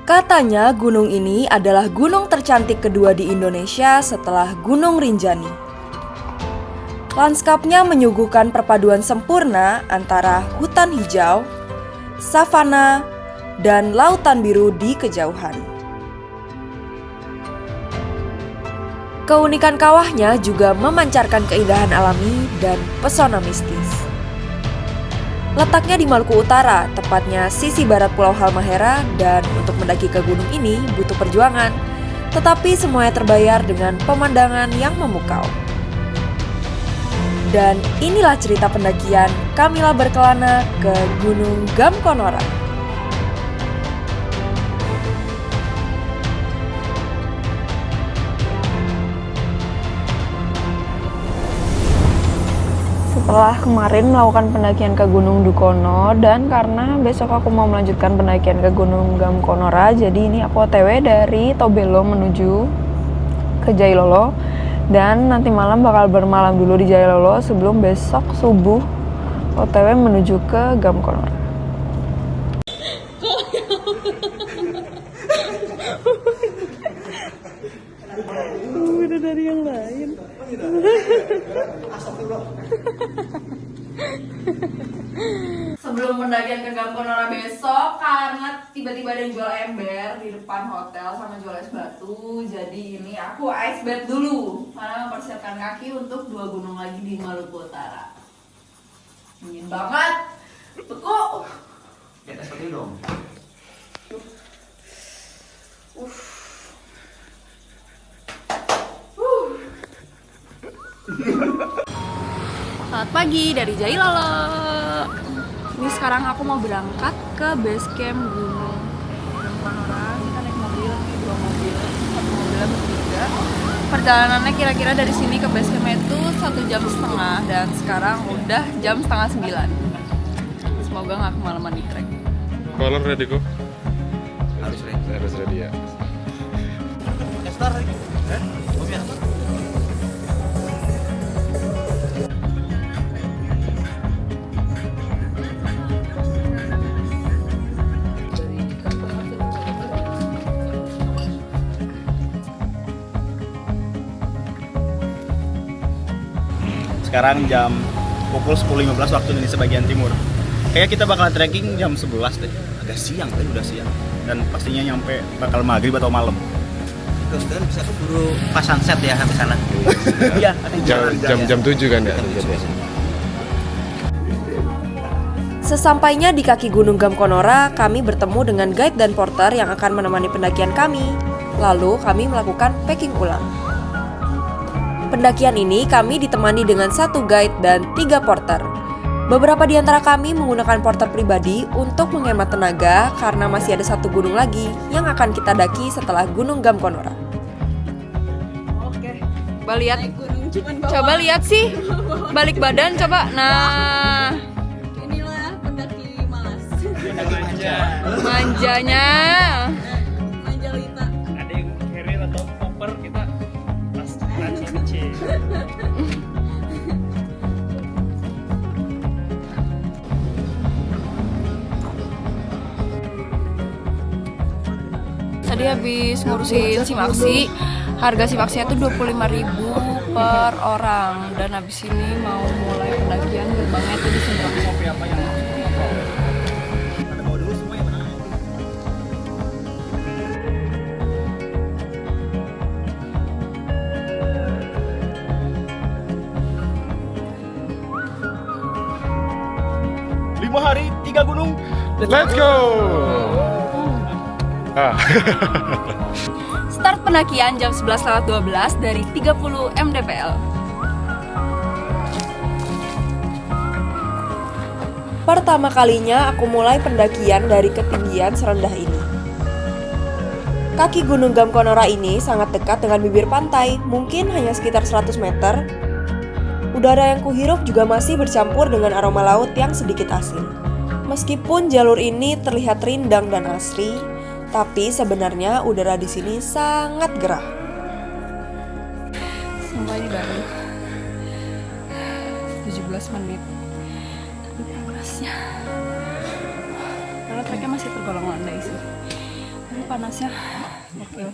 Katanya gunung ini adalah gunung tercantik kedua di Indonesia setelah Gunung Rinjani. Lanskapnya menyuguhkan perpaduan sempurna antara hutan hijau, savana, dan lautan biru di kejauhan. Keunikan kawahnya juga memancarkan keindahan alami dan pesona mistis. Letaknya di Maluku Utara, tepatnya sisi barat Pulau Halmahera, dan untuk mendaki ke gunung ini butuh perjuangan, tetapi semuanya terbayar dengan pemandangan yang memukau. Dan inilah cerita pendakian Kamila berkelana ke Gunung Gamkonora. Setelah kemarin melakukan pendakian ke Gunung Dukono dan karena besok aku mau melanjutkan pendakian ke Gunung Gamkonora, jadi ini aku OTW dari Tobelo menuju ke Jailolo dan nanti malam bakal bermalam dulu di Jailolo sebelum besok subuh OTW menuju ke Gamkonora. Udah dari yang lain. Sebelum pendakian ke Gamkonora besok, karena tiba-tiba ada yang jual ember di depan hotel sama jual es batu, jadi ini aku ice bath dulu karena mempersiapkan kaki untuk 2 gunung lagi di Maluku Utara. Dingin banget, beku. Ya, seperti dong. Selamat pagi dari Jailolo. Ini sekarang aku mau berangkat ke base camp Gunung Gamkonora. Kita naik mobil, 2 mobil, 1 mobilnya bertiga. Perjalanannya kira-kira dari sini ke base camp itu 1,5 jam dan sekarang udah jam 8:30. Semoga nggak kemalaman di trek. Color ready kok? Harus ready ya. Start lagi. Sekarang jam pukul 10.15 waktu Indonesia bagian timur. Kayak kita bakal trekking jam 11 deh. Agak siang tapi udah siang. Dan pastinya nyampe bakal maghrib atau malam. Terus kan bisa keburu pas sunset ya di sana. Iya, Jam 7 kan ya? Sesampainya di kaki Gunung Gamkonora, kami bertemu dengan guide dan porter yang akan menemani pendakian kami. Lalu kami melakukan packing ulang. Pendakian ini kami ditemani dengan 1 guide dan 3 porter. Beberapa di antara kami menggunakan porter pribadi untuk menghemat tenaga karena masih ada 1 gunung lagi yang akan kita daki setelah Gunung Gamkonora. Oke, coba lihat sih, balik badan coba. Nah, Inilah pendaki malas. manjanya. Manjalita. Ada yang carrier atau popper kita pas nanti. Tadi habis ngurusin simaksi. Harga simaksinya itu 25.000 per orang dan habis ini mau mulai pendakian gerbangnya itu di seberang. Kopi apa yang ada bawa dulu semua yang menang. Lima hari 3 gunung. Let's go! Start pendakian jam 11:12 dari 30 mdpl. Pertama kalinya aku mulai pendakian dari ketinggian serendah ini. Kaki Gunung Gamkonora ini sangat dekat dengan bibir pantai, mungkin hanya sekitar 100 meter. Udara yang kuhirup juga masih bercampur dengan aroma laut yang sedikit asin. Meskipun jalur ini terlihat rindang dan asri, tapi sebenarnya udara di sini sangat gerah. Sampai ini baru 17 menit. Tapi panasnya. Karena treknya masih tergolong landai sih. Tapi panasnya. Oke.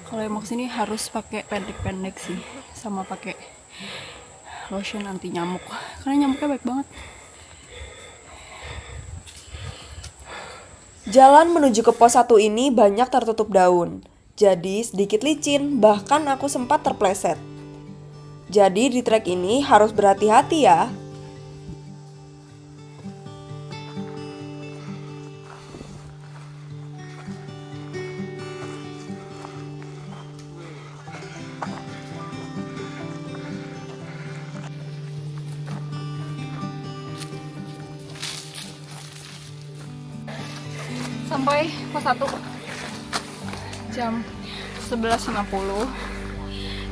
Kalau yang mau kesini harus pakai pendek-pendek sih, sama pakai lotion anti nyamuk. Karena nyamuknya baik banget. Jalan menuju ke pos 1 ini banyak tertutup daun, jadi sedikit licin, bahkan aku sempat terpleset. Jadi di trek ini harus berhati-hati ya. Sampai pos 1 jam 11.50.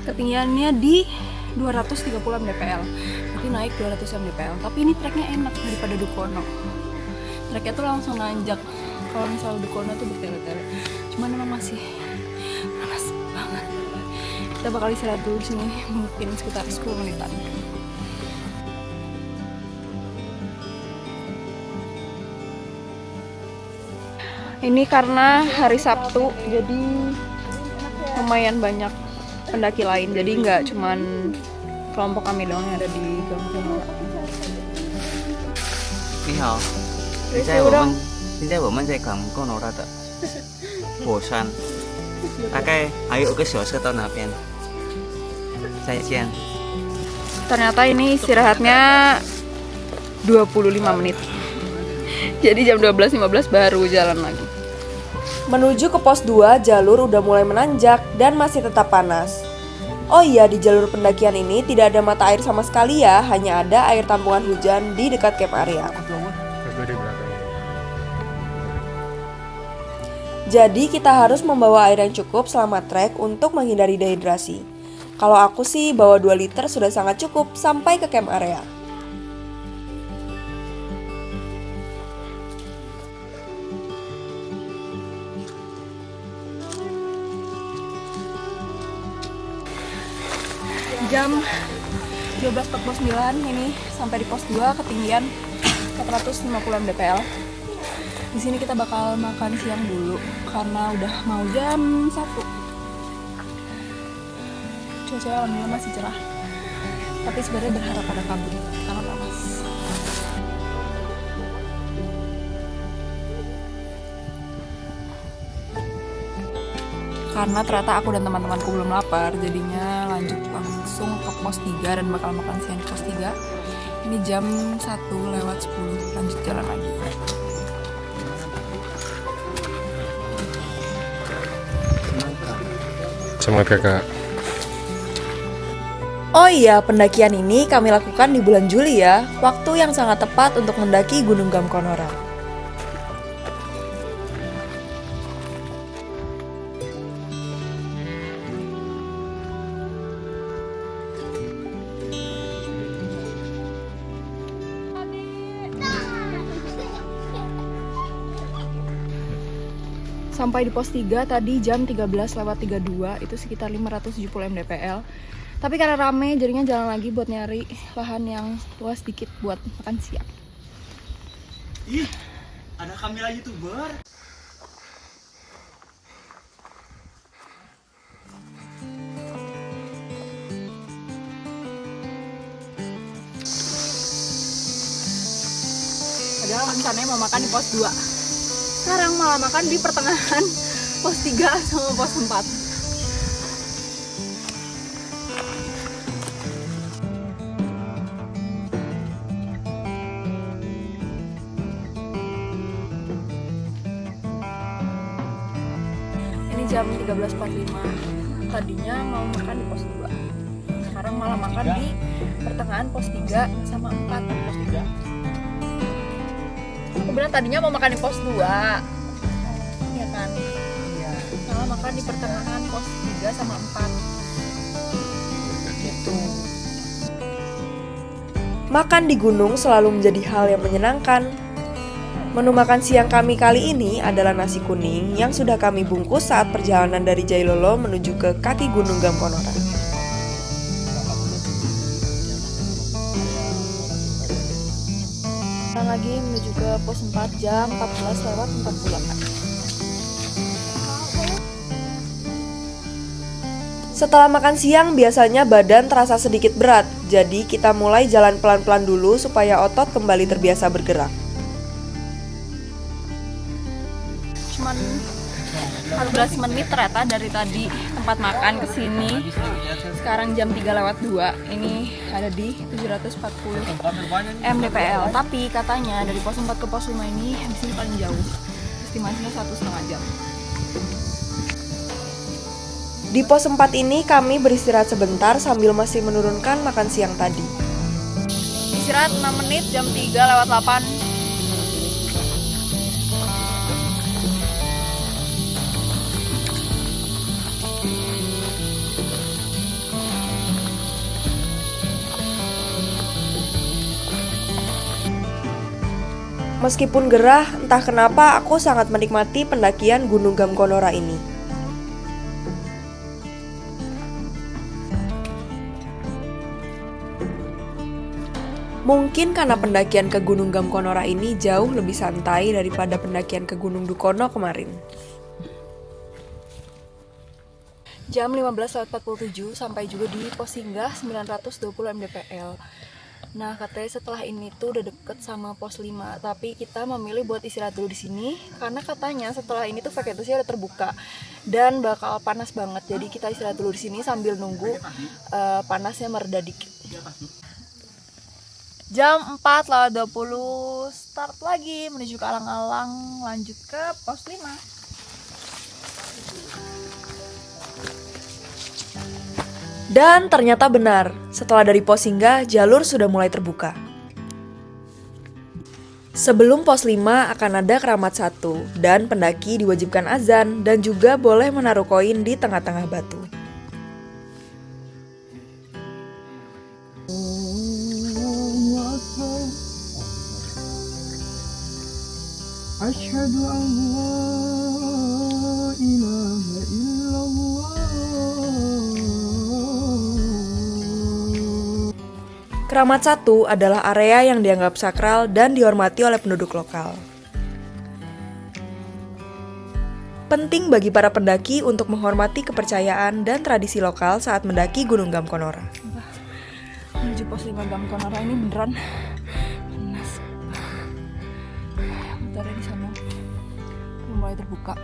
Ketinggiannya di 230 mdpl, tapi naik 200 mdpl. Tapi ini treknya enak daripada Dukono. Treknya tuh langsung nanjak. Kalau misalnya Dukono tuh bertele-tele. Cuman memang masih panas banget. Kita bakal istirahat dulu di sini mungkin sekitar 10 menitan. Ini karena hari Sabtu, jadi lumayan banyak pendaki lain. Jadi nggak cuman kelompok kami doang yang ada di Gang Konora. 你好，现在我们在港过罗拉的火山，大概还有1个小时到那边。再见。 Ternyata ini istirahatnya 25 menit. Jadi jam 12.15 baru jalan lagi. Menuju ke pos 2, jalur udah mulai menanjak dan masih tetap panas. Oh iya, di jalur pendakian ini tidak ada mata air sama sekali ya, hanya ada air tampungan hujan di dekat camp area. Jadi kita harus membawa air yang cukup selama trek untuk menghindari dehidrasi. Kalau aku sih bawa 2 liter sudah sangat cukup sampai ke camp area. Jam 12.49 ini sampai di pos 2 ketinggian 450 mdpl. Di sini kita bakal makan siang dulu karena udah mau jam 1. Cuacanya alhamdulillah masih cerah. Tapi sebenarnya berharap ada kabut karena panas. Karena ternyata aku dan teman-temanku belum lapar, jadinya lanjut langsung ke pos 3 dan bakal makan siang di pos 3. Ini jam 1:10, lanjut jalan lagi. Semangat kakak. Oh iya, pendakian ini kami lakukan di bulan Juli ya, waktu yang sangat tepat untuk mendaki Gunung Gamkonora. Sampai di pos 3 tadi jam 13:32, itu sekitar 570 mdpl. Tapi karena rame jadinya jalan lagi buat nyari lahan yang luas dikit buat makan siang. Ih, ada kamera YouTuber. Padahal rencananya mau makan di pos 2. Sekarang malah makan di pertengahan pos 3 sama pos 4. Ini jam 13.45. Tadinya mau makan di pos 2. Sekarang malah makan di pertengahan pos 3 sama 4. Pos 3. Aku bilang tadinya mau makan di pos 2. Iya kan? Iya. Malah makan di pertengahan pos 3 sama 4. Gitu. Makan di gunung selalu menjadi hal yang menyenangkan. Menu makan siang kami kali ini adalah nasi kuning yang sudah kami bungkus saat perjalanan dari Jailolo menuju ke kaki Gunung Gamkonora. Lagi menuju ke pos 4 jam 14:48. Setelah makan siang, biasanya badan terasa sedikit berat, jadi kita mulai jalan pelan-pelan dulu supaya otot kembali terbiasa bergerak. Cuman 14 menit ternyata dari tadi tempat makan ke sini. Sekarang jam 3:02. Ini ada di 740 mdpl. Tapi katanya dari pos 4 ke pos 5 ini habis ini paling jauh. Estimasinya 1,5 jam. Di pos 4 ini kami beristirahat sebentar sambil masih menurunkan makan siang tadi. Istirahat 6 menit jam 3:08. Meskipun gerah, entah kenapa aku sangat menikmati pendakian Gunung Gamkonora ini. Mungkin karena pendakian ke Gunung Gamkonora ini jauh lebih santai daripada pendakian ke Gunung Dukono kemarin. Jam 15:47 sampai juga di pos singgah 920 mdpl. Nah, katanya setelah ini tuh udah deket sama pos 5, tapi kita memilih buat istirahat dulu di sini karena katanya setelah ini tuh vegetasnya udah terbuka dan bakal panas banget. Jadi kita istirahat dulu di sini sambil nunggu panasnya mereda dikit. Jam 4:20 start lagi menuju ke alang-alang, lanjut ke pos 5. Dan ternyata benar, setelah dari pos singgah, jalur sudah mulai terbuka. Sebelum pos 5 akan ada keramat 1, dan pendaki diwajibkan azan dan juga boleh menaruh koin di tengah-tengah batu. Asyhadu an la ilaha illallah. Keramat 1 adalah area yang dianggap sakral dan dihormati oleh penduduk lokal. Penting bagi para pendaki untuk menghormati kepercayaan dan tradisi lokal saat mendaki Gunung Gamkonora. Menuju pos 5 Gamkonora ini beneran panas. Bentar di sana udah mulai terbuka.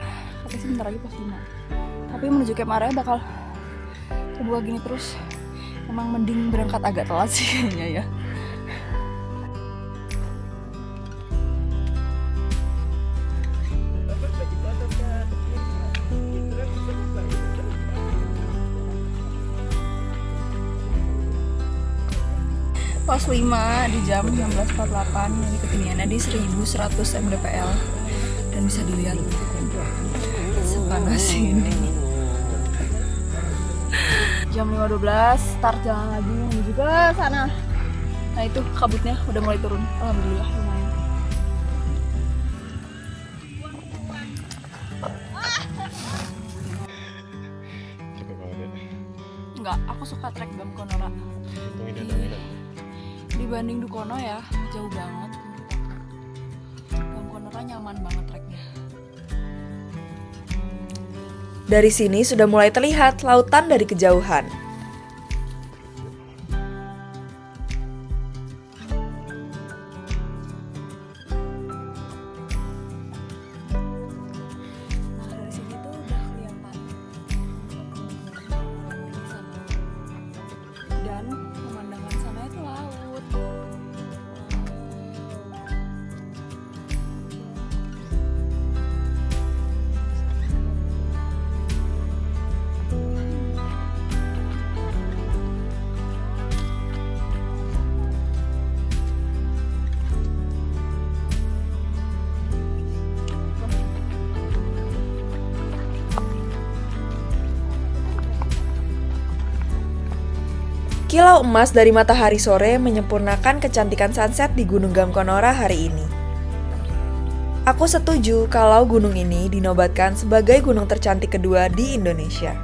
Tapi sebentar lagi pos 5. Tapi menuju camp area bakal terbuka gini terus. Emang mending berangkat agak telat sih kayaknya ya. Pos 5 di jam 16:48, ini ketinggiannya di 1100 mdpl dan bisa dilihat sepanas ini. Jam 5:12 start jalan lagi menuju ke sana. Nah itu kabutnya udah mulai turun, alhamdulillah lumayan. Enggak, aku suka trek Gamkonora. Dibanding Dukono ya, jauh banget menurut aku. Gamkonora nyaman banget treknya. Dari sini sudah mulai terlihat lautan dari kejauhan. Nah dari sini tuh udah kelihatan dan pemandangan sana itu laut. Kilau emas dari matahari sore menyempurnakan kecantikan sunset di Gunung Gamkonora hari ini. Aku setuju kalau gunung ini dinobatkan sebagai gunung tercantik kedua di Indonesia.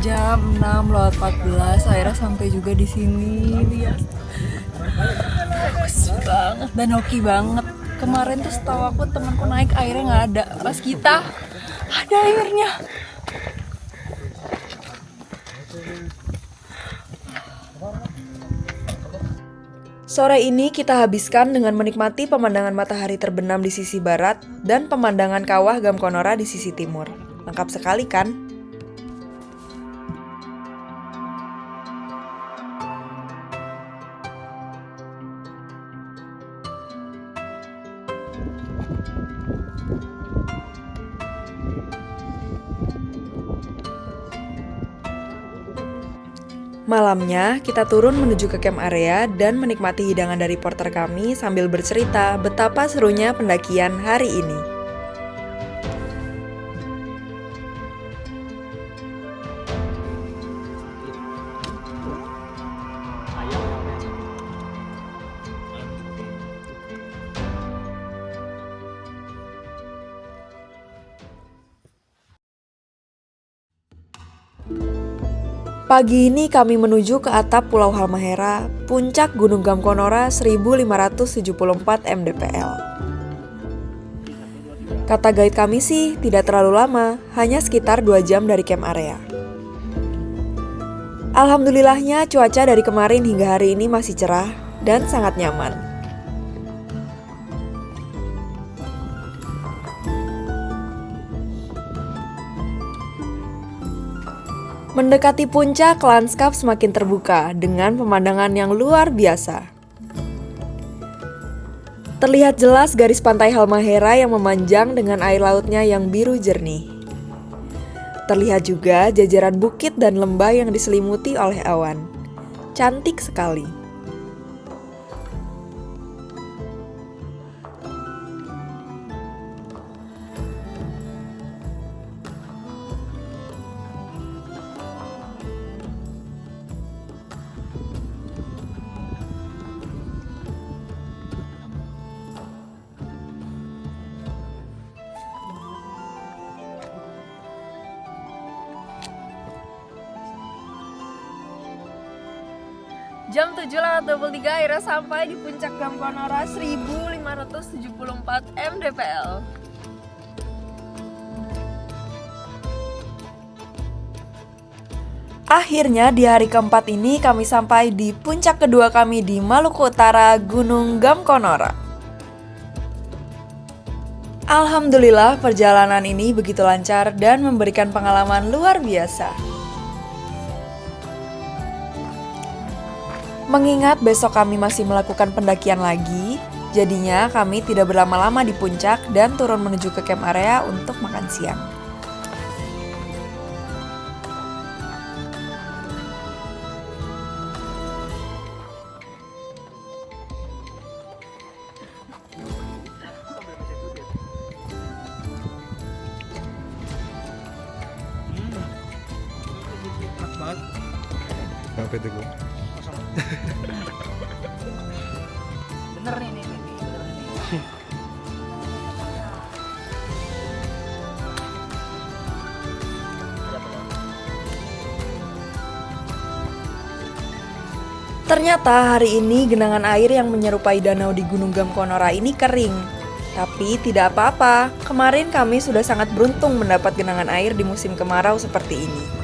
jam 6:14 akhirnya sampai juga di sini. Lihat, bagus banget dan hoki banget. Kemarin tuh setahu aku temanku naik airnya nggak ada, pas kita ada airnya. Sore ini kita habiskan dengan menikmati pemandangan matahari terbenam di sisi barat dan pemandangan kawah Gamkonora di sisi timur. Lengkap sekali kan? Malamnya, kita turun menuju ke camp area dan menikmati hidangan dari porter kami sambil bercerita betapa serunya pendakian hari ini. Pagi ini kami menuju ke atap Pulau Halmahera, puncak Gunung Gamkonora 1574 mdpl. Kata guide kami sih tidak terlalu lama, hanya sekitar 2 jam dari camp area. Alhamdulillahnya cuaca dari kemarin hingga hari ini masih cerah dan sangat nyaman. Mendekati puncak, lanskap semakin terbuka dengan pemandangan yang luar biasa. Terlihat jelas garis pantai Halmahera yang memanjang dengan air lautnya yang biru jernih. Terlihat juga jajaran bukit dan lembah yang diselimuti oleh awan. Cantik sekali. Jam 7:23 akhirnya sampai di puncak Gamkonora 1574 mdpl. Akhirnya di hari keempat ini kami sampai di puncak kedua kami di Maluku Utara, Gunung Gamkonora. Alhamdulillah perjalanan ini begitu lancar dan memberikan pengalaman luar biasa. Mengingat besok kami masih melakukan pendakian lagi, jadinya kami tidak berlama-lama di puncak dan turun menuju ke camp area untuk makan siang. Apa itu gua? Bener nih. Ternyata hari ini genangan air yang menyerupai danau di Gunung Gamkonora ini kering. Tapi tidak apa-apa, kemarin kami sudah sangat beruntung mendapat genangan air di musim kemarau seperti ini.